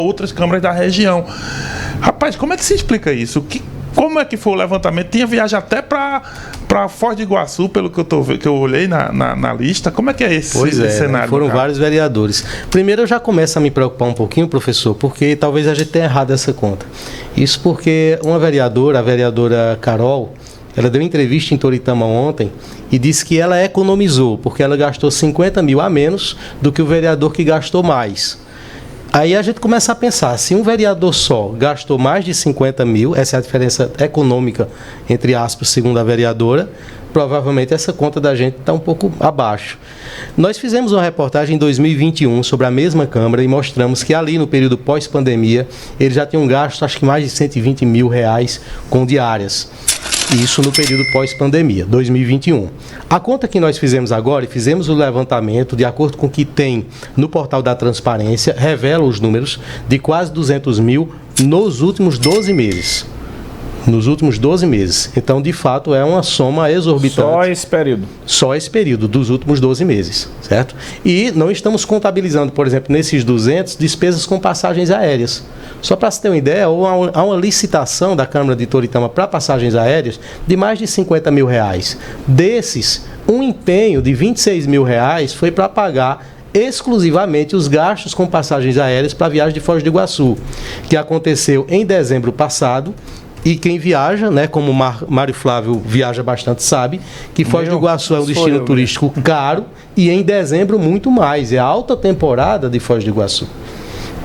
outras câmaras da região. Rapaz, como é que se explica isso? Como é que foi o levantamento? Tinha viagem até para Foz do Iguaçu, pelo que eu olhei na lista. Como é que é esse cenário? Né? Foram vários vereadores. Primeiro eu já começo a me preocupar um pouquinho, professor, porque talvez a gente tenha errado essa conta. Isso porque uma vereadora, a vereadora Carol, ela deu entrevista em Toritama ontem e disse que ela economizou, porque ela gastou 50 mil a menos do que o vereador que gastou mais. Aí a gente começa a pensar, se um vereador só gastou mais de 50 mil, essa é a diferença econômica, entre aspas, segundo a vereadora, provavelmente essa conta da gente está um pouco abaixo. Nós fizemos uma reportagem em 2021 sobre a mesma Câmara e mostramos que ali no período pós-pandemia, eles já tinham gasto acho que mais de 120 mil reais com diárias. Isso no período pós-pandemia, 2021. A conta que nós fizemos agora, e fizemos o levantamento, de acordo com o que tem no portal da transparência, revela os números de quase 200 mil nos últimos 12 meses. Nos últimos 12 meses. Então, de fato, é uma soma exorbitante. Só esse período? Só esse período, dos últimos 12 meses, certo? E não estamos contabilizando, por exemplo, nesses 200, despesas com passagens aéreas. Só para se ter uma ideia, há uma licitação da Câmara de Toritama para passagens aéreas de mais de 50 mil reais. Desses, um empenho de 26 mil reais foi para pagar exclusivamente os gastos com passagens aéreas para a viagem de Foz do Iguaçu, que aconteceu em dezembro passado. E quem viaja, né, como o Mário Flávio viaja bastante, sabe que Foz do Iguaçu é um destino turístico caro e em dezembro muito mais. É a alta temporada de Foz do Iguaçu,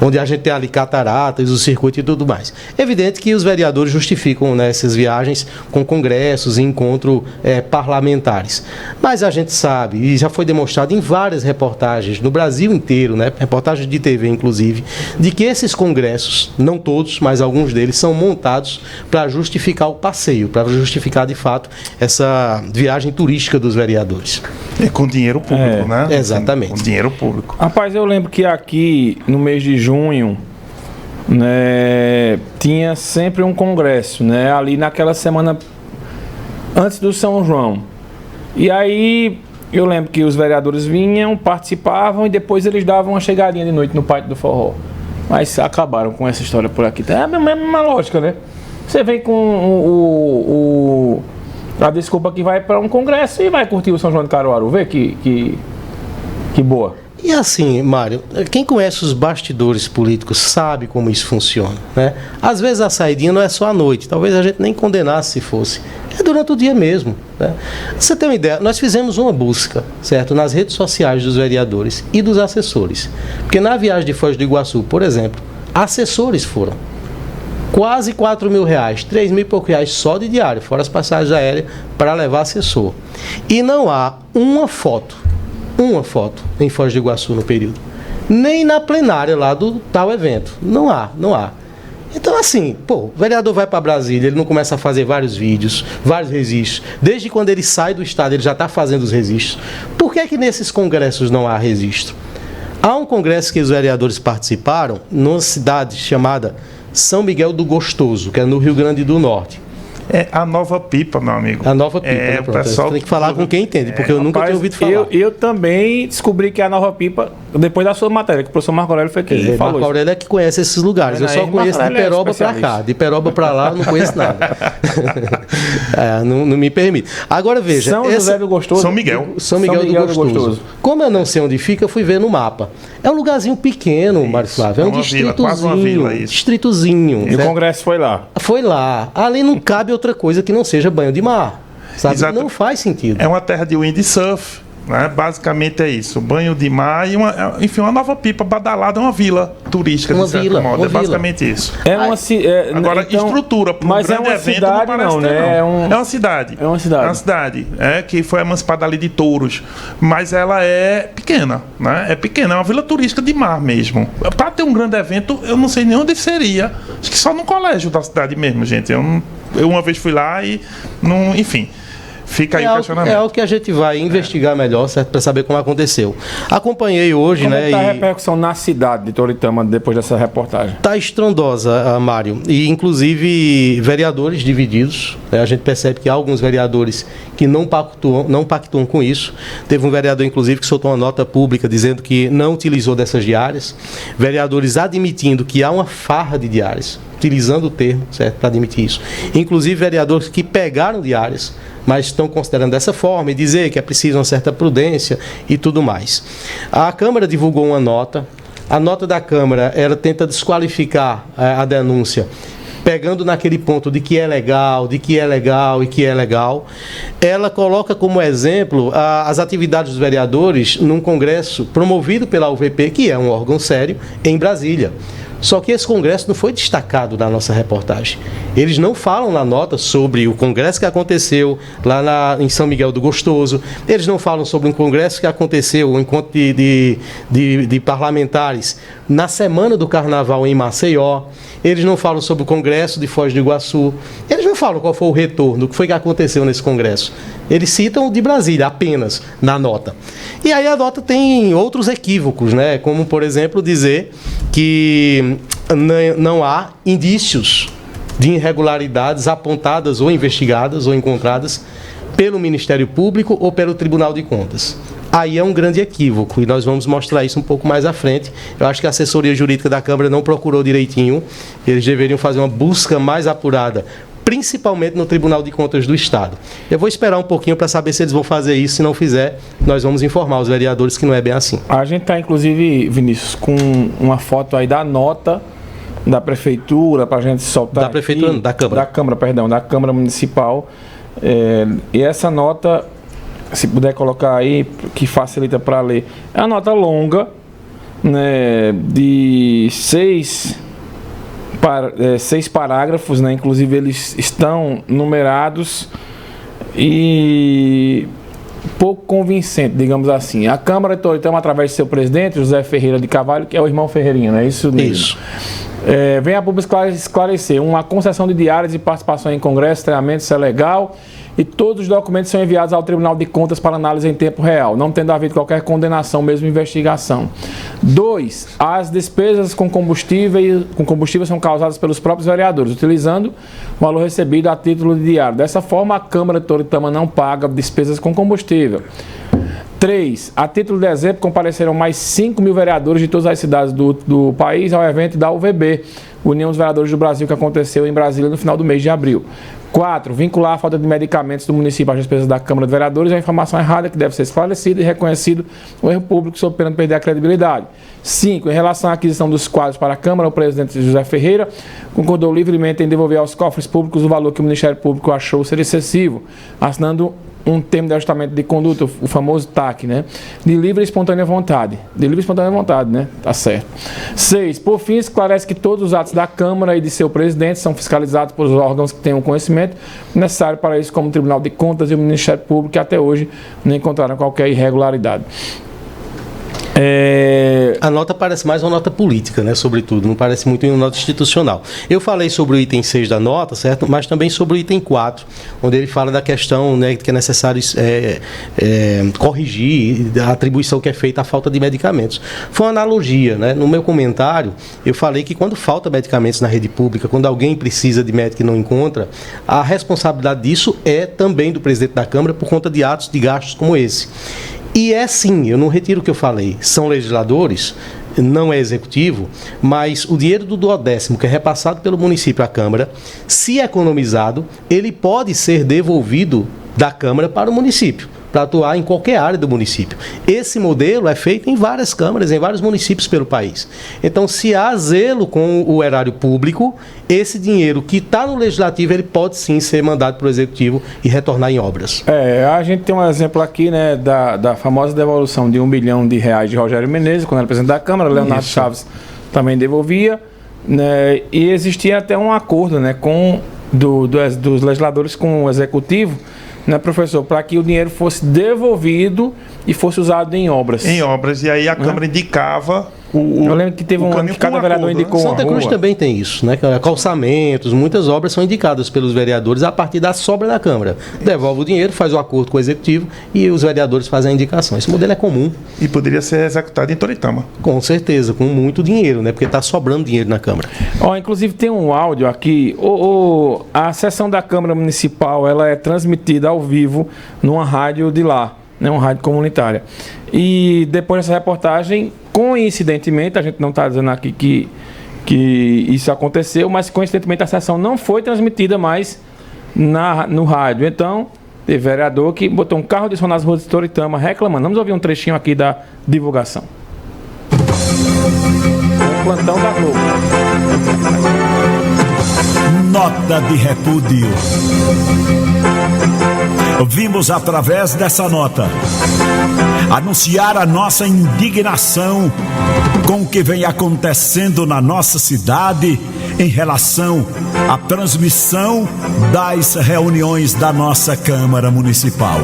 onde a gente tem ali cataratas, o circuito e tudo mais. É evidente que os vereadores justificam, né, essas viagens com congressos e encontros parlamentares. Mas a gente sabe, e já foi demonstrado em várias reportagens, no Brasil inteiro, né, reportagens de TV inclusive, de que esses congressos, não todos, mas alguns deles, são montados para justificar o passeio, para justificar de fato essa viagem turística dos vereadores. É com dinheiro público, né? Exatamente. Com dinheiro público. Rapaz, eu lembro que aqui, no mês de junho, né, tinha sempre um congresso, né, ali naquela semana antes do São João. E aí, eu lembro que os vereadores vinham, participavam e depois eles davam uma chegadinha de noite no Pátio do Forró. Mas acabaram com essa história por aqui. É a mesma lógica, né? Você vem com a desculpa que vai para um congresso e vai curtir o São João de Caruaru. Vê que boa. E assim, Mário, quem conhece os bastidores políticos sabe como isso funciona, né? Às vezes a saidinha não é só à noite, talvez a gente nem condenasse se fosse. É durante o dia mesmo, né? Você tem uma ideia, nós fizemos uma busca, certo, nas redes sociais dos vereadores e dos assessores. Porque na viagem de Foz do Iguaçu, por exemplo, assessores foram. Quase 4 mil reais, 3 mil e poucos reais só de diário, fora as passagens aéreas para levar assessor. E não há uma foto em Foz do Iguaçu no período. Nem na plenária lá do tal evento. Não há. Então, assim, o vereador vai para Brasília, ele não começa a fazer vários vídeos, vários registros. Desde quando ele sai do estado, ele já está fazendo os registros. Por que nesses congressos não há registro? Há um congresso que os vereadores participaram, numa cidade chamada São Miguel do Gostoso, que é no Rio Grande do Norte. É a Nova Pipa, meu amigo. A Nova Pipa, né? O pessoal tem que falar com quem entende, porque eu nunca tinha ouvido falar. Eu também descobri que a Nova Pipa, depois da sua matéria, que o professor Marco Aurélio foi quem falou. Marco Aurélio é que conhece esses lugares. Eu só conheço de Peroba para cá. De Peroba para lá, eu não conheço nada. Não me permite. Agora veja. São José do Gostoso. São Miguel do Gostoso. Como eu não sei onde fica, eu fui ver no mapa. É um lugarzinho pequeno, Mário Flávio. É um distritozinho. E o congresso foi lá. Foi lá. Ali não cabe outra coisa que não seja banho de mar. Sabe? Não faz sentido. É uma terra de windsurf, né? Basicamente é isso. Banho de mar e uma Nova Pipa badalada, uma vila turística, de certo modo. É basicamente isso. Agora, então, estrutura para um grande evento não parece ter, não. É uma cidade. É uma cidade. Que foi emancipada ali de Touros. Mas ela é pequena, né? É pequena, é uma vila turística de mar mesmo. Para ter um grande evento, eu não sei nem onde seria. Acho que só no colégio da cidade mesmo, gente. Eu uma vez fui lá e... enfim. Fica aí o questionamento. É o que a gente vai investigar melhor, certo? Para saber como aconteceu. Acompanhei hoje, como né? Como está a repercussão na cidade de Toritama depois dessa reportagem? Está estrondosa, Mário. E, inclusive, vereadores divididos. Né? A gente percebe que há alguns vereadores que não pactuam com isso. Teve um vereador, inclusive, que soltou uma nota pública dizendo que não utilizou dessas diárias. Vereadores admitindo que há uma farra de diárias, utilizando o termo, certo, para admitir isso. Inclusive, vereadores que pegaram diárias, mas estão considerando dessa forma e dizer que é preciso uma certa prudência e tudo mais. A Câmara divulgou uma nota. A nota da Câmara, ela tenta desqualificar a denúncia, pegando naquele ponto de que é legal, de que é legal e que é legal. Ela coloca como exemplo as atividades dos vereadores num congresso promovido pela UVP, que é um órgão sério, em Brasília. Só que esse congresso não foi destacado na nossa reportagem. Eles não falam na nota sobre o congresso que aconteceu lá em São Miguel do Gostoso. Eles não falam sobre um congresso que aconteceu, um encontro de parlamentares na semana do Carnaval em Maceió. Eles não falam sobre o congresso de Foz do Iguaçu. Eles não falam qual foi o retorno, o que foi que aconteceu nesse congresso. Eles citam o de Brasília apenas na nota. E aí a nota tem outros equívocos, né? Como, por exemplo, dizer que não há indícios de irregularidades apontadas ou investigadas ou encontradas pelo Ministério Público ou pelo Tribunal de Contas. Aí é um grande equívoco e nós vamos mostrar isso um pouco mais à frente. Eu acho que a assessoria jurídica da Câmara não procurou direitinho. Eles deveriam fazer uma busca mais apurada, principalmente no Tribunal de Contas do Estado. Eu vou esperar um pouquinho para saber se eles vão fazer isso. Se não fizer, nós vamos informar os vereadores que não é bem assim. A gente está, inclusive, Vinícius, com uma foto aí da nota da Prefeitura, para a gente soltar. Da Prefeitura, aqui, da Câmara. Da Câmara Municipal. E essa nota, se puder colocar aí, que facilita para ler, é uma nota longa, né, de 6 parágrafos, né? Inclusive eles estão numerados e pouco convincente, digamos assim. A Câmara de Toritama, através de seu presidente, José Ferreira de Carvalho, que é o irmão Ferreirinha, não é isso mesmo? Isso. Vem a público esclarecer uma concessão de diárias de participação em congresso, treinamento, isso é legal, e todos os documentos são enviados ao Tribunal de Contas para análise em tempo real, não tendo havido qualquer condenação, mesmo investigação. 2. As despesas com combustível são causadas pelos próprios vereadores, utilizando o valor recebido a título de diário. Dessa forma, a Câmara de Toritama não paga despesas com combustível. 3. A título de exemplo, compareceram mais 5 mil vereadores de todas as cidades do país ao evento da UVB, União dos Vereadores do Brasil, que aconteceu em Brasília no final do mês de abril. 4. Vincular a falta de medicamentos do município às despesas da Câmara de Vereadores é uma informação errada que deve ser esclarecida e reconhecido o erro público sob pena de perder a credibilidade. 5. Em relação à aquisição dos quadros para a Câmara, o presidente José Ferreira concordou livremente em devolver aos cofres públicos o valor que o Ministério Público achou ser excessivo, assinando um termo de ajustamento de conduta, o famoso TAC, né? De livre e espontânea vontade. De livre e espontânea vontade, né? Tá certo. 6. Por fim, esclarece que todos os atos da Câmara e de seu presidente são fiscalizados por órgãos que tenham conhecimento necessário para isso, como o Tribunal de Contas e o Ministério Público, que até hoje não encontraram qualquer irregularidade. A nota parece mais uma nota política, né? Sobretudo, não parece muito uma nota institucional. Eu falei sobre o item 6 da nota, certo? Mas também sobre o item 4, onde ele fala da questão, né, que é necessário corrigir a atribuição que é feita à falta de medicamentos. Foi uma analogia, né? No meu comentário, eu falei que quando falta medicamentos na rede pública, quando alguém precisa de médico e não encontra, a responsabilidade disso é também do presidente da Câmara por conta de atos de gastos como esse. E sim, eu não retiro o que eu falei, são legisladores, não é executivo, mas o dinheiro do 12º, que é repassado pelo município à Câmara, se economizado, ele pode ser devolvido da Câmara para o município, para atuar em qualquer área do município. Esse modelo é feito em várias câmaras, em vários municípios pelo país. Então, se há zelo com o erário público, esse dinheiro que está no legislativo, ele pode sim ser mandado para o executivo e retornar em obras. A gente tem um exemplo aqui, né, da famosa devolução de R$1 bilhão de Rogério Menezes, quando era presidente da Câmara. Leonardo Chaves também devolvia, né, e existia até um acordo, né, dos legisladores com o executivo, né, professor, para que o dinheiro fosse devolvido e fosse usado em obras. Em obras, e aí a Câmara indicava Eu lembro que teve um ano que cada vereador indicou uma Santa Cruz também tem isso, né? Calçamentos, muitas obras são indicadas pelos vereadores a partir da sobra da Câmara. Devolve o dinheiro, faz o acordo com o Executivo e os vereadores fazem a indicação. Esse modelo é comum. E poderia ser executado em Toritama. Com certeza, com muito dinheiro, né? Porque está sobrando dinheiro na Câmara. Inclusive tem um áudio aqui. A sessão da Câmara Municipal, ela é transmitida ao vivo numa rádio de lá, né? Uma rádio comunitária. E depois dessa reportagem, coincidentemente, a gente não está dizendo aqui que isso aconteceu, mas coincidentemente a sessão não foi transmitida mais no rádio. Então, teve vereador que botou um carro de som nas ruas de Toritama reclamando. Vamos ouvir um trechinho aqui da divulgação. O plantão da Globo. Nota de repúdio. Vimos através dessa nota anunciar a nossa indignação com o que vem acontecendo na nossa cidade em relação à transmissão das reuniões da nossa Câmara Municipal.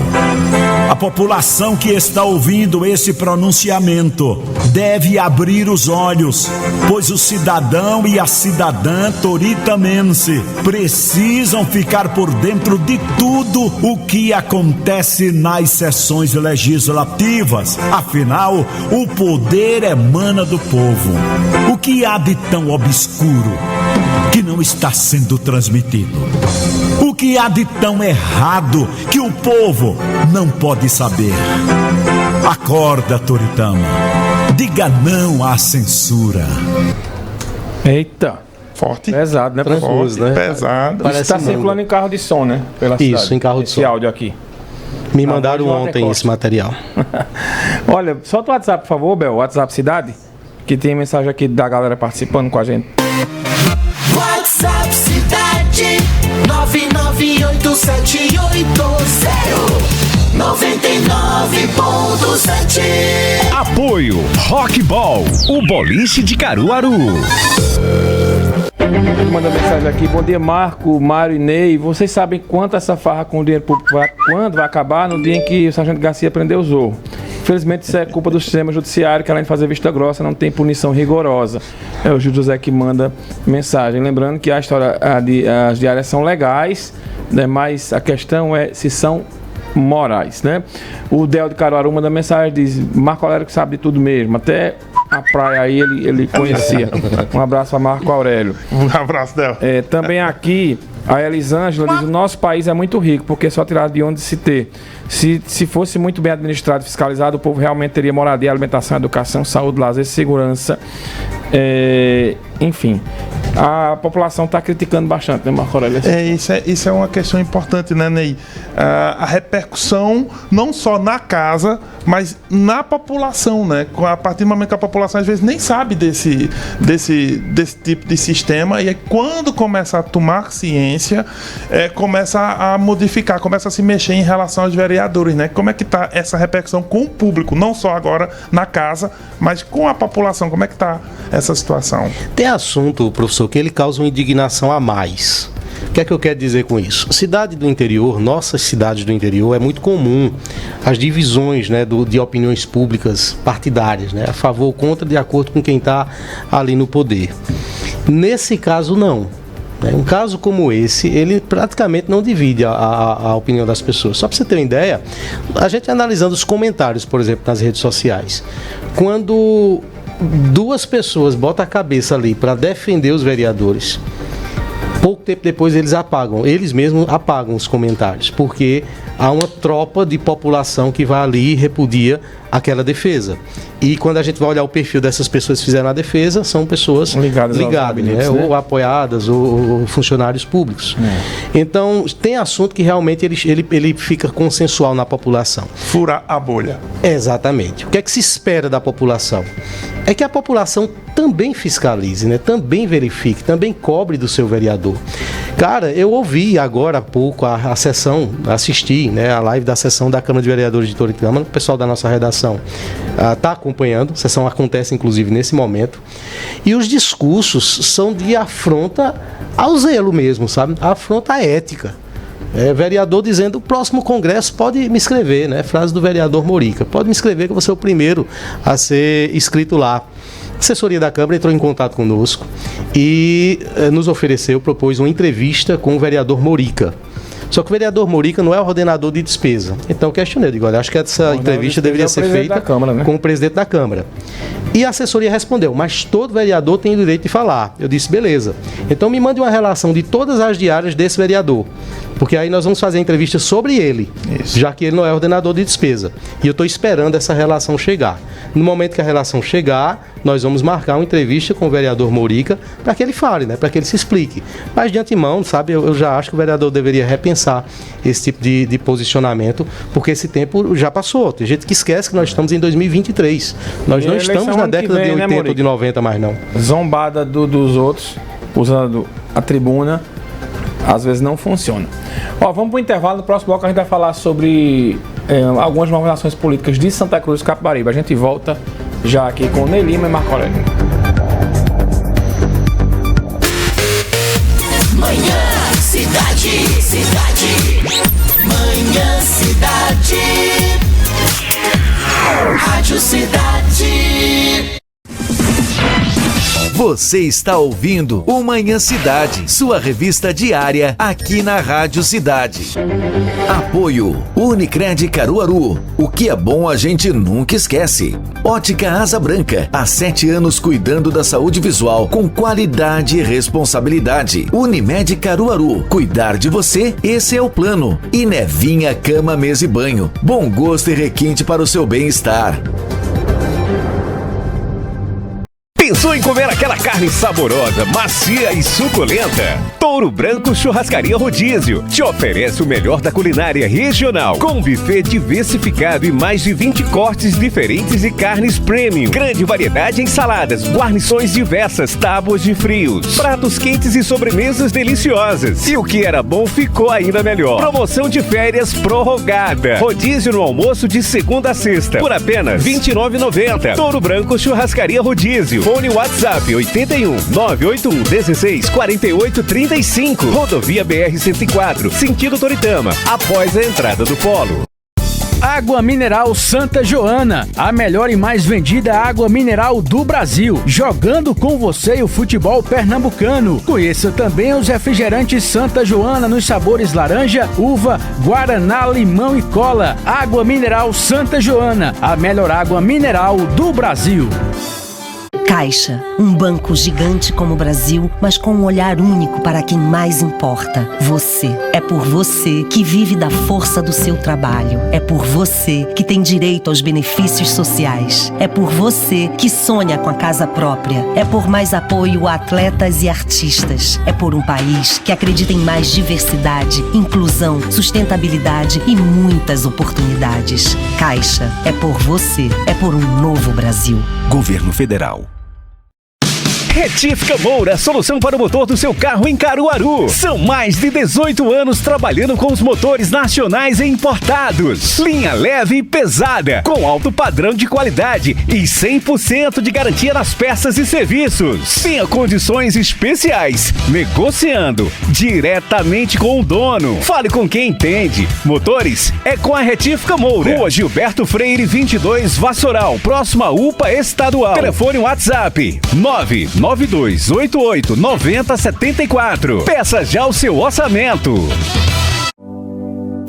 A população que está ouvindo esse pronunciamento deve abrir os olhos, pois o cidadão e a cidadã toritamense precisam ficar por dentro de tudo o que acontece nas sessões legislativas. Afinal, o poder emana do povo. O que há de tão obscuro que não está sendo transmitido? O que há de tão errado que o povo não pode saber? Acorda, Toritama. Diga não à censura. Eita. Forte. Pesado, né? Forte, né? Pesado. Isso está circulando em carro de som, né? Pela cidade. Isso, em carro de som. Esse áudio aqui. Me mandaram ontem esse material. Olha, solta o WhatsApp, por favor, Bel. WhatsApp Cidade, que tem mensagem aqui da galera participando com a gente. WhatsApp Cidade 9987899.7. Apoio Rockball, o boliche de Caruaru. Manda mensagem aqui. Bom dia, Marco, Mário e Ney. Vocês sabem quanto essa farra com o dinheiro público quando vai acabar? No dia em que o Sargento Garcia prendeu o Zorro. Infelizmente, isso é culpa do sistema judiciário, que além de fazer vista grossa, não tem punição rigorosa. É o Gil José que manda mensagem. Lembrando que as diárias são legais, né, mas a questão é se são morais, né? O Del de Caruaru manda mensagem, diz: Marco Aurélio que sabe de tudo mesmo, até a praia aí ele conhecia. Um abraço para Marco Aurélio. Um abraço, Del. Também aqui a Elisângela diz: o nosso país é muito rico, porque só tirar de onde se ter. Se fosse muito bem administrado e fiscalizado, o povo realmente teria moradia, alimentação, educação, saúde, lazer, segurança. Enfim, a população está criticando bastante, né, Marco Aurélio? Isso é uma questão importante, né, Ney? A repercussão não só na casa, mas na população, né? A partir do momento que a população às vezes nem sabe desse tipo de sistema, e aí, quando começa a tomar ciência, começa a modificar, começa a se mexer em relação aos vereadores, né? Como é que está essa repercussão com o público, não só agora na casa, mas com a população, como é que está essa situação? Tem assunto, professor, que ele causa uma indignação a mais. O que é que eu quero dizer com isso? Cidade do interior, nossas cidades do interior, é muito comum as divisões, né, de opiniões públicas partidárias, né, a favor ou contra, de acordo com quem está ali no poder. Nesse caso, não. Um caso como esse, ele praticamente não divide a opinião das pessoas. Só para você ter uma ideia, a gente analisando os comentários, por exemplo, nas redes sociais, quando duas pessoas botam a cabeça ali para defender os vereadores, pouco tempo depois eles mesmos apagam os comentários, porque há uma tropa de população que vai ali e repudia aquela defesa. E quando a gente vai olhar o perfil dessas pessoas que fizeram a defesa, são pessoas ligadas, né? Ou apoiadas, ou funcionários públicos. Então, tem assunto que realmente ele fica consensual na população. Furar a bolha. Exatamente. O que é que se espera da população? É que a população também fiscalize, né? Também verifique, também cobre do seu vereador. Cara, eu ouvi agora há pouco a sessão, assisti, né, a live da sessão da Câmara de Vereadores de Toritama, o pessoal da nossa redação está acompanhando, a sessão acontece inclusive nesse momento, e os discursos são de afronta ao zelo mesmo, sabe? Afronta à ética. Vereador dizendo: o próximo congresso pode me inscrever, né? Frase do vereador Morica: pode me inscrever que eu vou ser o primeiro a ser inscrito lá. A assessoria da Câmara entrou em contato conosco e nos propôs uma entrevista com o vereador Morica. Só que o vereador Morica não é o ordenador de despesa. Então eu questionei, digo, olha, acho que essa entrevista deveria ser feita com o presidente da Câmara. E a assessoria respondeu, mas todo vereador tem o direito de falar. Eu disse, beleza. Então me mande uma relação de todas as diárias desse vereador. Porque aí nós vamos fazer a entrevista sobre ele, já que ele não é ordenador de despesa. E eu estou esperando essa relação chegar. No momento que a relação chegar, nós vamos marcar uma entrevista com o vereador Morica para que ele fale, né? Para que ele se explique. Mas de antemão, sabe, eu já acho que o vereador deveria repensar esse tipo de posicionamento, porque esse tempo já passou. Tem gente que esquece que nós estamos em 2023. Nós não estamos na década de 80 ou de 90 mais não. Zombada dos outros, usando a tribuna, às vezes não funciona. Vamos para o intervalo. No próximo bloco a gente vai falar sobre algumas movimentações políticas de Santa Cruz e Capibaribe. A gente volta já aqui com Ney Lima e Marco Aurélio. Manhã Cidade. Manhã Cidade. Rádio Cidade. Você está ouvindo o Manhã Cidade, sua revista diária aqui na Rádio Cidade. Apoio Unicred Caruaru. O que é bom a gente nunca esquece. Ótica Asa Branca. Há 7 anos cuidando da saúde visual com qualidade e responsabilidade. Unimed Caruaru. Cuidar de você, esse é o plano. E Nevinha Cama, Mesa e Banho. Bom gosto e requinte para o seu bem-estar. Pensou em comer aquela carne saborosa, macia e suculenta? Touro Branco Churrascaria Rodízio te oferece o melhor da culinária regional, com um buffet diversificado e mais de 20 cortes diferentes e carnes premium. Grande variedade em saladas, guarnições diversas, tábuas de frios, pratos quentes e sobremesas deliciosas. E o que era bom ficou ainda melhor. Promoção de férias prorrogada. Rodízio no almoço de segunda a sexta, por apenas R$ 29,90. Touro Branco Churrascaria Rodízio. Fone WhatsApp 81 981 16 48 35. Rodovia BR-104, sentido Toritama, após a entrada do polo. Água Mineral Santa Joana, a melhor e mais vendida água mineral do Brasil, jogando com você o futebol pernambucano. Conheça também os refrigerantes Santa Joana nos sabores laranja, uva, guaraná, limão e cola. Água Mineral Santa Joana, a melhor água mineral do Brasil. Caixa, um banco gigante como o Brasil, mas com um olhar único para quem mais importa. Você. É por você que vive da força do seu trabalho. É por você que tem direito aos benefícios sociais. É por você que sonha com a casa própria. É por mais apoio a atletas e artistas. É por um país que acredita em mais diversidade, inclusão, sustentabilidade e muitas oportunidades. Caixa, é por você. É por um novo Brasil. Governo Federal. Retífica Moura, solução para o motor do seu carro em Caruaru. São mais de 18 anos trabalhando com os motores nacionais e importados. Linha leve e pesada, com alto padrão de qualidade e 100% de garantia nas peças e serviços. Tenha condições especiais, negociando diretamente com o dono. Fale com quem entende. Motores é com a Retífica Moura. Rua Gilberto Freire 22, Vassoural, próximo à UPA Estadual. Telefone WhatsApp 992889074. Peça já o seu orçamento.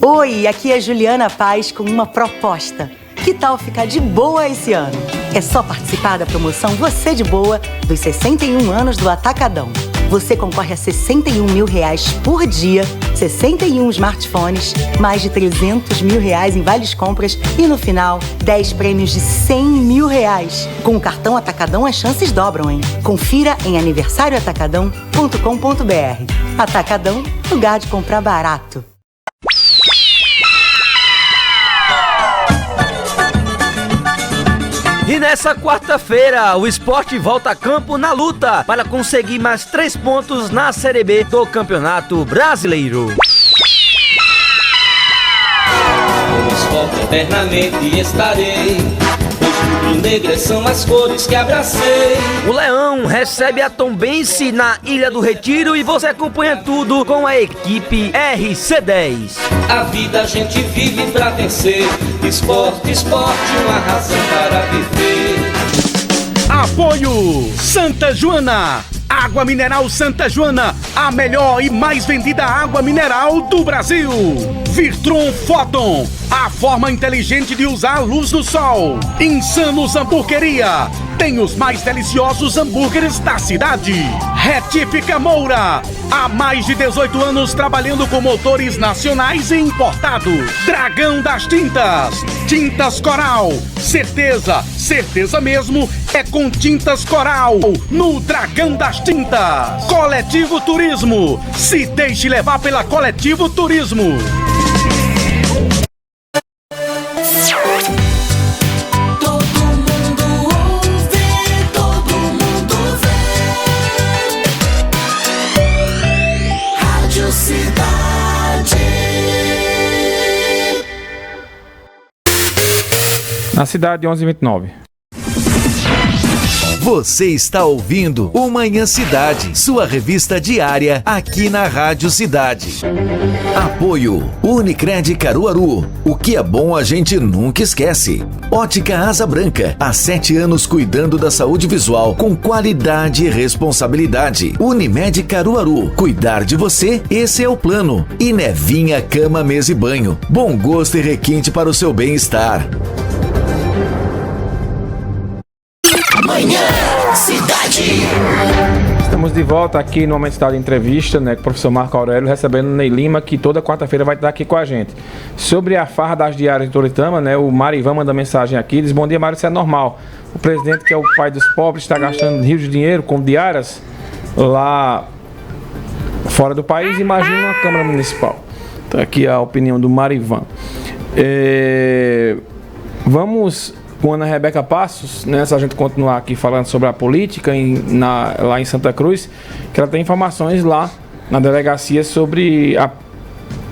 Oi, aqui é Juliana Paz com uma proposta. Que tal ficar de boa esse ano? É só participar da promoção Você de Boa dos 61 anos do Atacadão. Você concorre a R$61 mil por dia, 61 smartphones, mais de R$300 mil em vales compras e no final, 10 prêmios de R$100 mil. Com o cartão Atacadão as chances dobram, hein? Confira em aniversarioatacadão.com.br. Atacadão, lugar de comprar barato. E nessa quarta-feira, o Sport volta a campo na luta para conseguir mais 3 pontos na Série B do Campeonato Brasileiro. No Sport eternamente estarei, pois rubro-negras são as cores que abracei. O Leão recebe a Tombense na Ilha do Retiro e você acompanha tudo com a equipe RC10. A vida a gente vive pra vencer. Esporte, esporte, uma razão para viver. Apoio Santa Joana. Água Mineral Santa Joana, a melhor e mais vendida água mineral do Brasil. Virtron Photon, a forma inteligente de usar a luz do sol. Insanos Hamburgueria, tem os mais deliciosos hambúrgueres da cidade. Retífica Moura, há mais de 18 anos trabalhando com motores nacionais e importados. Dragão das Tintas, Tintas Coral, certeza mesmo é com Tintas Coral, no Dragão das Tintas. Coletivo Turismo, se deixe levar pela Coletivo Turismo. Na cidade, 11h29. Você está ouvindo o Manhã Cidade, sua revista diária aqui na Rádio Cidade. Apoio Unicred Caruaru. O que é bom a gente nunca esquece. Ótica Asa Branca. Há 7 anos cuidando da saúde visual com qualidade e responsabilidade. Unimed Caruaru. Cuidar de você, esse é o plano. E Nevinha Cama, Mesa e Banho. Bom gosto e requinte para o seu bem-estar. Manhã Cidade. Estamos de volta aqui no Momento Cidade Entrevista, né, com o professor Marco Aurélio, recebendo o Ney Lima, que toda quarta-feira vai estar aqui com a gente. Sobre a farra das diárias de Toritama, né, o Marivan manda mensagem aqui, diz: bom dia, Mário, isso é normal. O presidente, que é o pai dos pobres, está gastando rios de dinheiro com diárias lá fora do país, imagina a Câmara Municipal. Tá aqui a opinião do Marivan. Vamos com a Ana Rebeca Passos, né, se a gente continuar aqui falando sobre a política lá em Santa Cruz, que ela tem informações lá na delegacia sobre a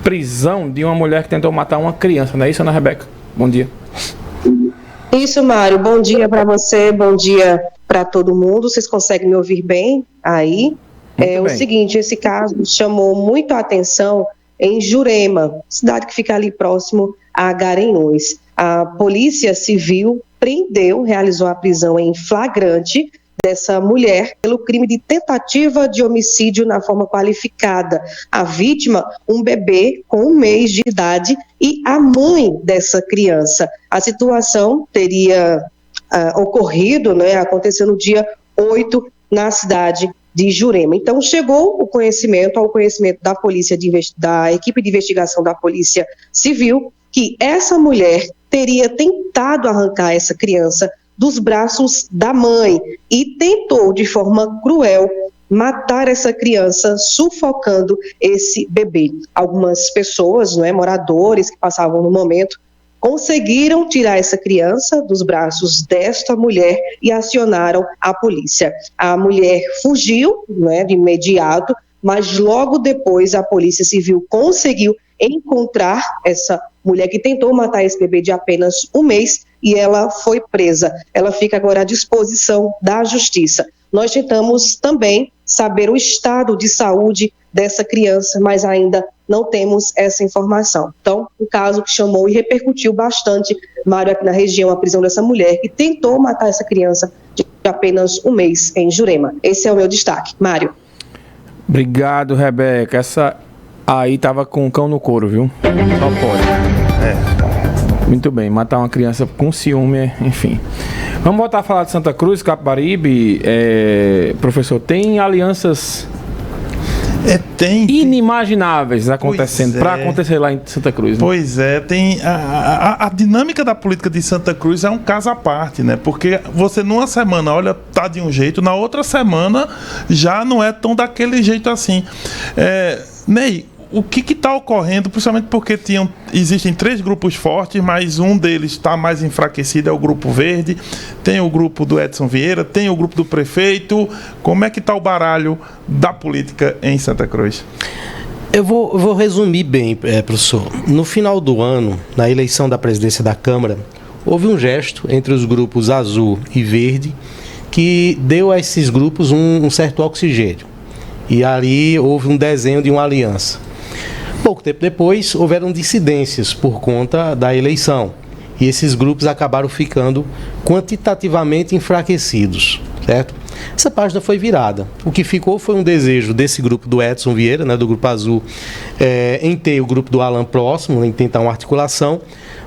prisão de uma mulher que tentou matar uma criança, não é isso, Ana Rebeca? Bom dia. Isso, Mário, bom dia para você, bom dia para todo mundo. Vocês conseguem me ouvir bem aí? Muito bem. O seguinte, esse caso chamou muito a atenção em Jurema, cidade que fica ali próximo a Garanhuns. A Polícia Civil realizou a prisão em flagrante dessa mulher pelo crime de tentativa de homicídio na forma qualificada. A vítima, um bebê com 1 mês de idade, e a mãe dessa criança. A situação teria ocorrido, né, aconteceu no dia 8 na cidade de Jurema. Então, chegou ao conhecimento da polícia, da equipe de investigação da Polícia Civil, que essa mulher teria tentado arrancar essa criança dos braços da mãe e tentou, de forma cruel, matar essa criança, sufocando esse bebê. Algumas pessoas, moradores que passavam no momento, conseguiram tirar essa criança dos braços desta mulher e acionaram a polícia. A mulher fugiu, de imediato, mas logo depois a Polícia Civil conseguiu encontrar essa mulher que tentou matar esse bebê de apenas 1 mês e ela foi presa. Ela fica agora à disposição da Justiça. Nós tentamos também saber o estado de saúde dessa criança, mas ainda não temos essa informação. Então, um caso que chamou e repercutiu bastante, Mário, aqui na região, a prisão dessa mulher que tentou matar essa criança de apenas 1 mês em Jurema. Esse é o meu destaque. Mário. Obrigado, Rebeca. Essa aí tava com o cão no couro, viu? Só pode. Muito bem, matar uma criança com ciúme, enfim. Vamos voltar a falar de Santa Cruz, Capibaribe. Professor, tem alianças inimagináveis acontecendo, para acontecer lá em Santa Cruz, né? Pois é, tem a dinâmica da política de Santa Cruz é um caso à parte, né? Porque você numa semana, olha, tá de um jeito, na outra semana já não é tão daquele jeito assim. Ney, o que está ocorrendo, principalmente porque existem 3 grupos fortes, mas um deles está mais enfraquecido, é o Grupo Verde, tem o grupo do Edson Vieira, tem o grupo do prefeito. Como é que está o baralho da política em Santa Cruz? Eu vou resumir bem, professor. No final do ano, na eleição da presidência da Câmara, houve um gesto entre os grupos Azul e Verde que deu a esses grupos um certo oxigênio. E ali houve um desenho de uma aliança. Pouco tempo depois, houveram dissidências por conta da eleição. E esses grupos acabaram ficando quantitativamente enfraquecidos, certo? Essa página foi virada. O que ficou foi um desejo desse grupo do Edson Vieira, né, do Grupo Azul, em ter o grupo do Alan próximo, em tentar uma articulação.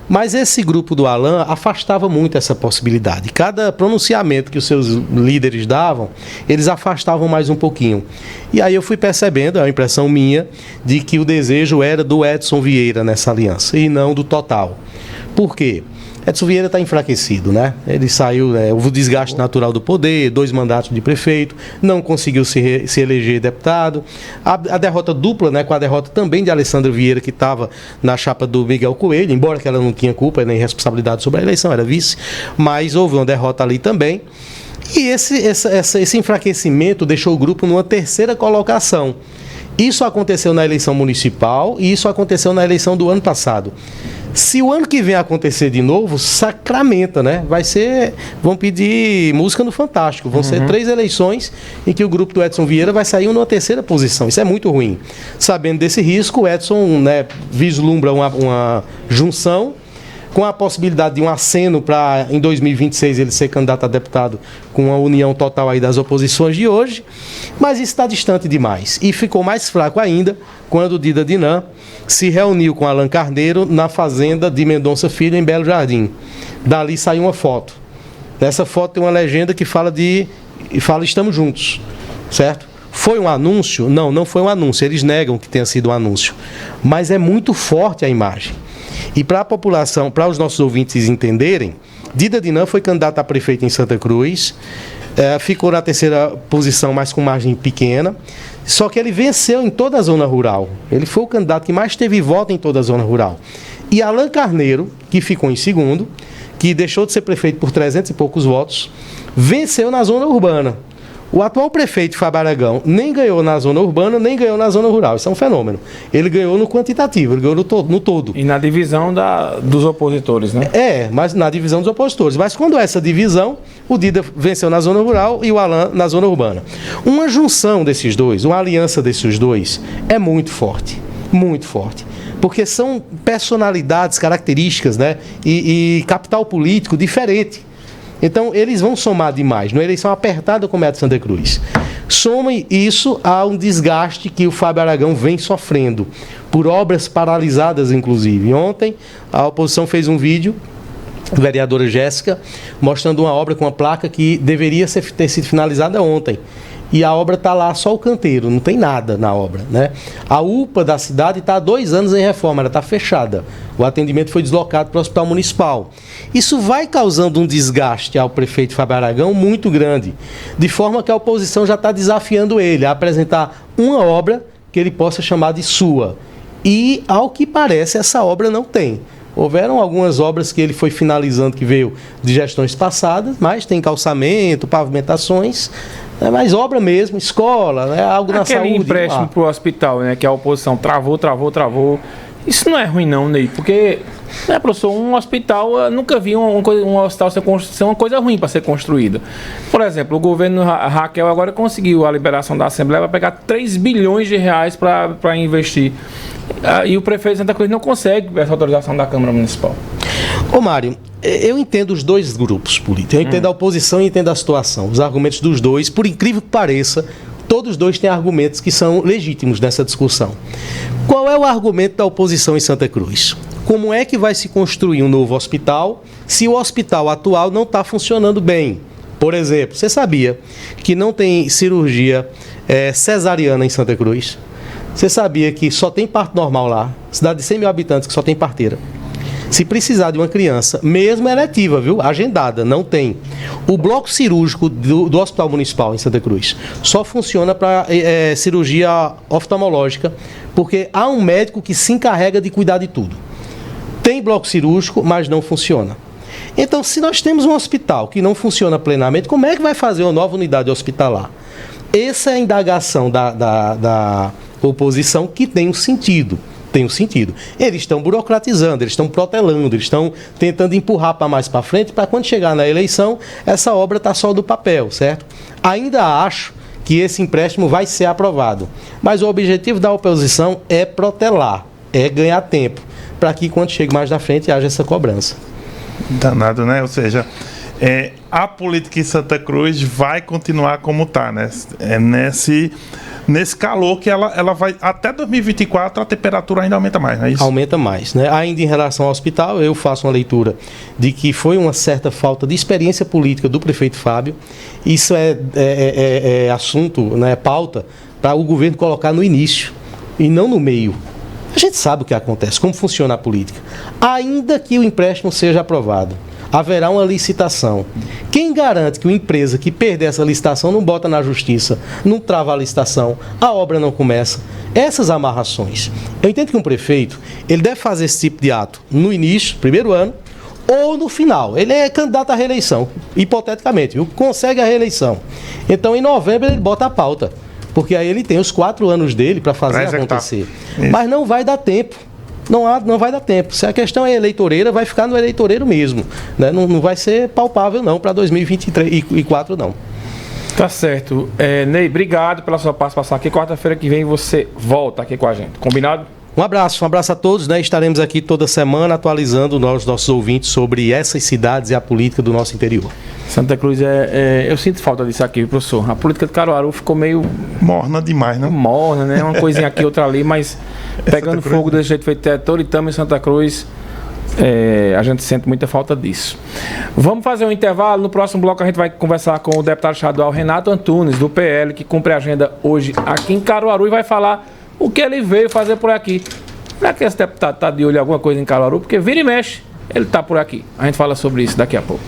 Mas esse grupo do Alan afastava muito essa possibilidade. Cada pronunciamento que os seus líderes davam, eles afastavam mais um pouquinho. E aí eu fui percebendo, é uma impressão minha, de que o desejo era do Edson Vieira nessa aliança e não do Total. Por quê? Edson Vieira está enfraquecido, né? Ele saiu, houve o desgaste natural do poder, 2 mandatos de prefeito, não conseguiu se eleger deputado. A derrota dupla, né, com a derrota também de Alessandra Vieira, que estava na chapa do Miguel Coelho, embora que ela não tinha culpa nem responsabilidade sobre a eleição, era vice, mas houve uma derrota ali também. E esse enfraquecimento deixou o grupo numa 3ª colocação. Isso aconteceu na eleição municipal e isso aconteceu na eleição do ano passado. Se o ano que vem acontecer de novo, sacramenta, né? Vão pedir música no Fantástico. Vão ser 3 eleições em que o grupo do Edson Vieira vai sair numa 3ª posição. Isso é muito ruim. Sabendo desse risco, o Edson, né, vislumbra uma junção com a possibilidade de um aceno para, em 2026, ele ser candidato a deputado com a união total aí das oposições de hoje, mas isso está distante demais. E ficou mais fraco ainda quando o Dida Dinan se reuniu com Alan Carneiro na fazenda de Mendonça Filho, em Belo Jardim. Dali saiu uma foto. Nessa foto tem uma legenda que fala estamos juntos, certo? Foi um anúncio? Não, não foi um anúncio. Eles negam que tenha sido um anúncio. Mas é muito forte a imagem. E para a população, para os nossos ouvintes entenderem, Dida Dinan foi candidato a prefeito em Santa Cruz, ficou na 3ª posição, mas com margem pequena, só que ele venceu em toda a zona rural. Ele foi o candidato que mais teve voto em toda a zona rural. E Alan Carneiro, que ficou em 2º, que deixou de ser prefeito por 300 e poucos votos, venceu na zona urbana. O atual prefeito, Fábio Aragão, nem ganhou na zona urbana, nem ganhou na zona rural. Isso é um fenômeno. Ele ganhou no quantitativo, ele ganhou no todo. E na divisão dos opositores, né? Mas na divisão dos opositores. Mas quando essa divisão, o Dida venceu na zona rural e o Alan na zona urbana. Uma junção desses dois, uma aliança desses dois, é muito forte. Muito forte. Porque são personalidades, características, né? E capital político diferente. Então, eles vão somar demais, numa eleição apertada como é a de Santa Cruz. Somem isso a um desgaste que o Fábio Aragão vem sofrendo, por obras paralisadas, inclusive. Ontem, a oposição fez um vídeo, a vereadora Jéssica, mostrando uma obra com uma placa que deveria ter sido finalizada ontem. E a obra está lá, só o canteiro, não tem nada na obra, né? A UPA da cidade está há 2 anos em reforma, ela está fechada. O atendimento foi deslocado para o Hospital Municipal. Isso vai causando um desgaste ao prefeito Fábio Aragão muito grande, de forma que a oposição já está desafiando ele a apresentar uma obra que ele possa chamar de sua. E, ao que parece, essa obra não tem. Houveram algumas obras que ele foi finalizando, que veio de gestões passadas, mas tem calçamento, pavimentações, mas obra mesmo, escola, né, algo na saúde. Aquele empréstimo para o hospital, né, que a oposição travou. Isso não é ruim não, Ney, porque, né, professor, um hospital, eu nunca vi um hospital ser uma coisa ruim para ser construída. Por exemplo, o governo Raquel agora conseguiu a liberação da Assembleia para pegar 3 bilhões de reais para investir. E o prefeito de Santa Cruz não consegue essa autorização da Câmara Municipal. Ô Mário, eu entendo os dois grupos políticos, eu entendo a oposição e entendo a situação, os argumentos dos dois, por incrível que pareça, todos os dois têm argumentos que são legítimos nessa discussão. Qual é o argumento da oposição em Santa Cruz? Como é que vai se construir um novo hospital se o hospital atual não está funcionando bem? Por exemplo, você sabia que não tem cirurgia cesariana em Santa Cruz? Você sabia que só tem parto normal lá? Cidade de 100 mil habitantes que só tem parteira. Se precisar de uma criança, mesmo eletiva, viu? Agendada, não tem. O bloco cirúrgico do Hospital Municipal em Santa Cruz só funciona para cirurgia oftalmológica, porque há um médico que se encarrega de cuidar de tudo. Tem bloco cirúrgico, mas não funciona. Então, se nós temos um hospital que não funciona plenamente, como é que vai fazer uma nova unidade hospitalar? Essa é a indagação da oposição que tem um sentido. Eles estão burocratizando, eles estão protelando, eles estão tentando empurrar para mais para frente, para quando chegar na eleição, essa obra está só do papel, certo? Ainda acho que esse empréstimo vai ser aprovado, mas o objetivo da oposição é protelar, é ganhar tempo, para que quando chegue mais na frente haja essa cobrança. Danado, né? Ou seja, a política em Santa Cruz vai continuar como está, né? Nesse calor que ela vai... Até 2024 a temperatura ainda aumenta mais, não é isso? Aumenta mais, né? Ainda em relação ao hospital, eu faço uma leitura de que foi uma certa falta de experiência política do prefeito Fábio. Isso é assunto, né, pauta, para o governo colocar no início e não no meio. A gente sabe o que acontece, como funciona a política. Ainda que o empréstimo seja aprovado, haverá uma licitação. Quem garante que uma empresa que perder essa licitação não bota na justiça, não trava a licitação, a obra não começa? Essas amarrações. Eu entendo que um prefeito, ele deve fazer esse tipo de ato no início, primeiro ano, ou no final. Ele é candidato à reeleição, hipoteticamente, viu? Consegue a reeleição. Então, em novembro, ele bota a pauta, porque aí ele tem os 4 anos dele para fazer acontecer. Mas não vai dar tempo. Não vai dar tempo. Se a questão é eleitoreira, vai ficar no eleitoreiro mesmo, né? Não vai ser palpável não para 2024 não. Tá certo. Ney, obrigado pela sua participação aqui. Quarta-feira que vem você volta aqui com a gente. Combinado? Um abraço a todos, né? Estaremos aqui toda semana atualizando os nossos ouvintes sobre essas cidades e a política do nosso interior. Santa Cruz eu sinto falta disso aqui, professor. A política de Caruaru ficou meio... morna demais, não? Morna, né? Uma coisinha aqui, outra ali, mas pegando fogo desse jeito feito até Toritama e Santa Cruz, a gente sente muita falta disso. Vamos fazer um intervalo. No próximo bloco a gente vai conversar com o deputado estadual Renato Antunes, do PL, que cumpre a agenda hoje aqui em Caruaru e vai falar o que ele veio fazer por aqui. Será que esse deputado está de olho em alguma coisa em Caruaru? Porque vira e mexe, ele está por aqui. A gente fala sobre isso daqui a pouco.